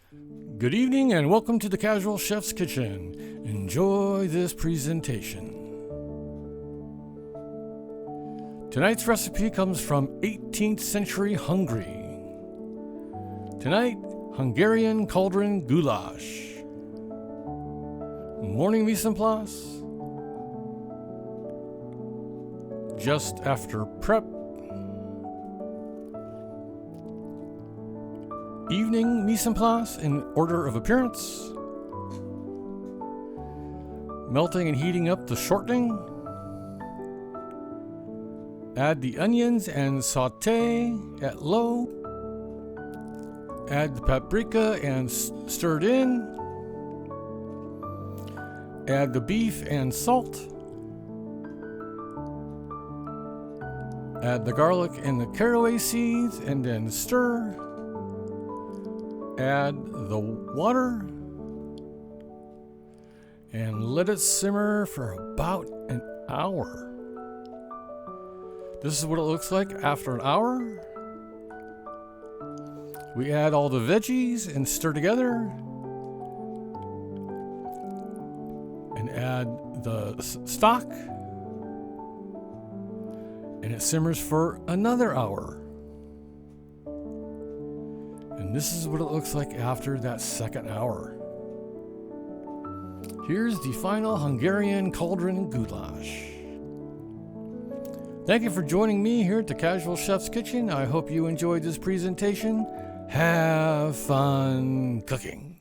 Good evening and welcome to the Casual Chef's Kitchen. Enjoy this presentation. Tonight's recipe comes from 18th century Hungary. Tonight, Hungarian cauldron goulash. Morning mise en place. Just after prep. Evening mise en place in order of appearance. Melting and heating up the shortening. Add the onions and sauté at low. Add the paprika and stir it in. Add the beef and salt. Add the garlic and the caraway seeds and then stir. Add the water and let it simmer for about an hour. This is what it looks like after an hour. We add all the veggies and stir together. And add the stock. And it simmers for another hour. And this is what it looks like after that second hour. Here's the final Hungarian cauldron goulash. Thank you for joining me here at the Casual Chef's Kitchen. I hope you enjoyed this presentation. Have fun cooking.